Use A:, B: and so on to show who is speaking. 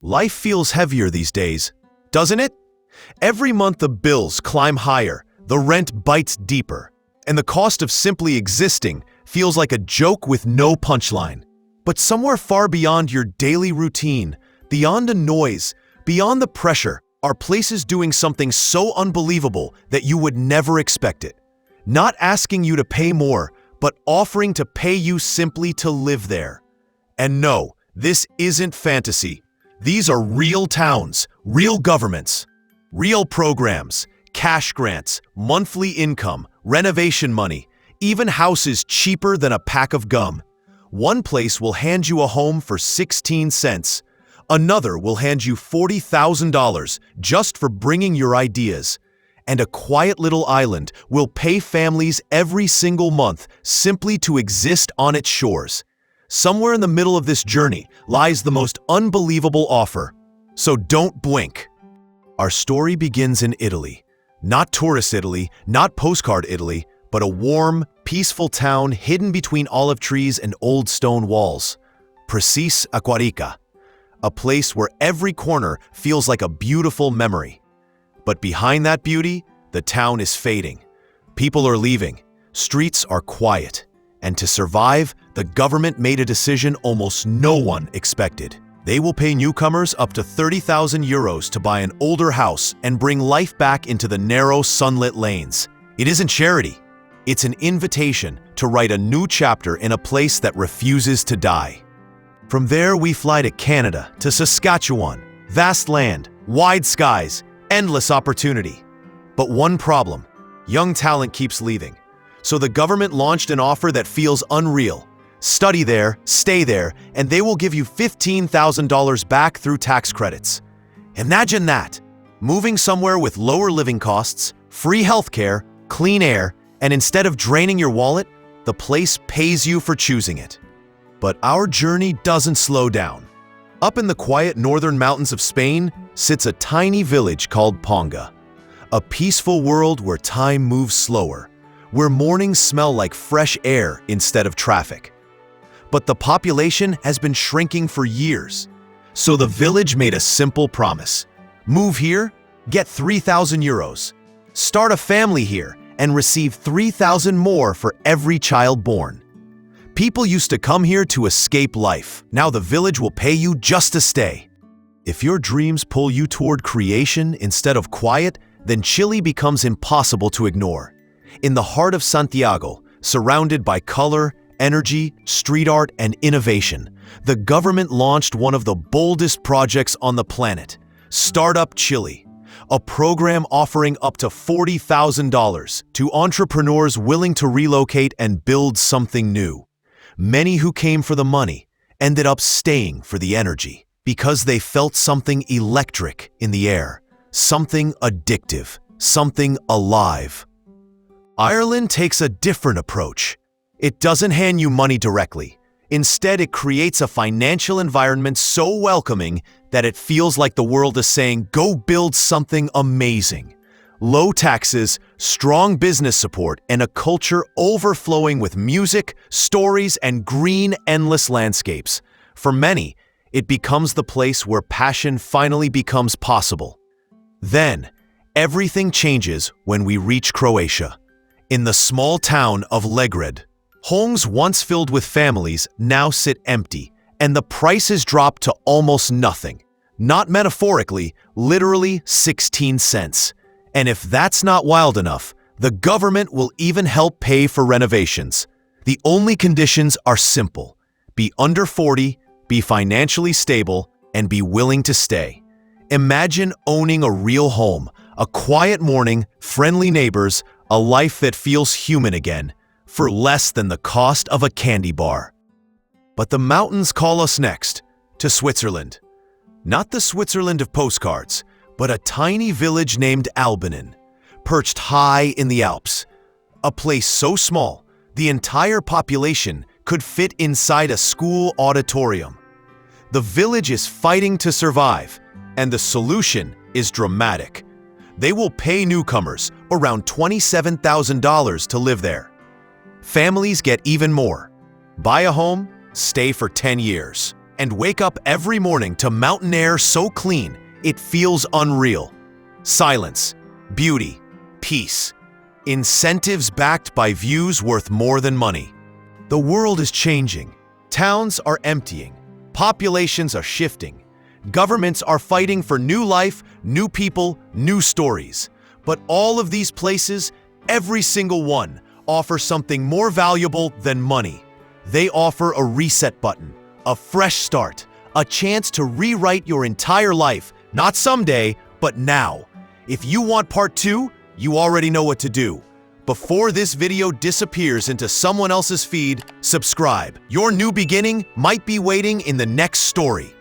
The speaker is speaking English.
A: Life feels heavier these days, doesn't it? Every month the bills climb higher, the rent bites deeper, and the cost of simply existing feels like a joke with no punchline. But somewhere far beyond your daily routine, beyond the noise, beyond the pressure, are places doing something so unbelievable that you would never expect it. Not asking you to pay more, but offering to pay you simply to live there. And no, this isn't fantasy. These are real towns, real governments, real programs, cash grants, monthly income, renovation money, even houses cheaper than a pack of gum. One place will hand you a home for 16 cents. Another will hand you $40,000 just for bringing your ideas. And a quiet little island will pay families every single month simply to exist on its shores. Somewhere in the middle of this journey lies the most unbelievable offer. So don't blink. Our story begins in Italy. Not tourist Italy, not postcard Italy, but a warm, peaceful town hidden between olive trees and old stone walls. Precis Aquarica, a place where every corner feels like a beautiful memory. But behind that beauty, the town is fading. People are leaving, streets are quiet, and to survive, the government made a decision almost no one expected. They will pay newcomers up to 30,000 euros to buy an older house and bring life back into the narrow, sunlit lanes. It isn't charity. It's an invitation to write a new chapter in a place that refuses to die. From there, we fly to Canada, to Saskatchewan. Vast land, wide skies, endless opportunity. But one problem: young talent keeps leaving. So the government launched an offer that feels unreal. Study there, stay there, and they will give you $15,000 back through tax credits. Imagine that! Moving somewhere with lower living costs, free healthcare, clean air, and instead of draining your wallet, the place pays you for choosing it. But our journey doesn't slow down. Up in the quiet northern mountains of Spain sits a tiny village called Ponga. A peaceful world where time moves slower, where mornings smell like fresh air instead of traffic. But the population has been shrinking for years. So the village made a simple promise. Move here, get 3,000 euros. Start a family here and receive 3,000 more for every child born. People used to come here to escape life. Now the village will pay you just to stay. If your dreams pull you toward creation instead of quiet, then Chile becomes impossible to ignore. In the heart of Santiago, surrounded by color, energy, street art, and innovation, the government launched one of the boldest projects on the planet, Startup Chile, a program offering up to $40,000 to entrepreneurs willing to relocate and build something new. Many who came for the money ended up staying for the energy because they felt something electric in the air, something addictive, something alive. Ireland takes a different approach. It doesn't hand you money directly. Instead, it creates a financial environment so welcoming that it feels like the world is saying, go build something amazing. Low taxes, strong business support, and a culture overflowing with music, stories, and green, endless landscapes. For many, it becomes the place where passion finally becomes possible. Then, everything changes when we reach Croatia. In the small town of Legred, homes once filled with families now sit empty, and the prices drop to almost nothing. Not metaphorically, literally 16 cents. And if that's not wild enough, the government will even help pay for renovations. The only conditions are simple: be under 40, be financially stable, and be willing to stay. Imagine owning a real home, a quiet morning, friendly neighbors, a life that feels human again, for less than the cost of a candy bar. But the mountains call us next, to Switzerland. Not the Switzerland of postcards, but a tiny village named Albanen, perched high in the Alps. A place so small, the entire population could fit inside a school auditorium. The village is fighting to survive, and the solution is dramatic. They will pay newcomers around $27,000 to live there. Families get even more. Buy a home, stay for 10 years. and wake up every morning to mountain air so clean, it feels unreal. Silence, beauty, peace. Incentives backed by views worth more than money. The world is changing. Towns are emptying. Populations are shifting. Governments are fighting for new life, new people, new stories. But all of these places, every single one, offer something more valuable than money. They offer a reset button, a fresh start, a chance to rewrite your entire life, not someday, but now. If you want part 2, you already know what to do. Before this video disappears into someone else's feed, subscribe. Your new beginning might be waiting in the next story.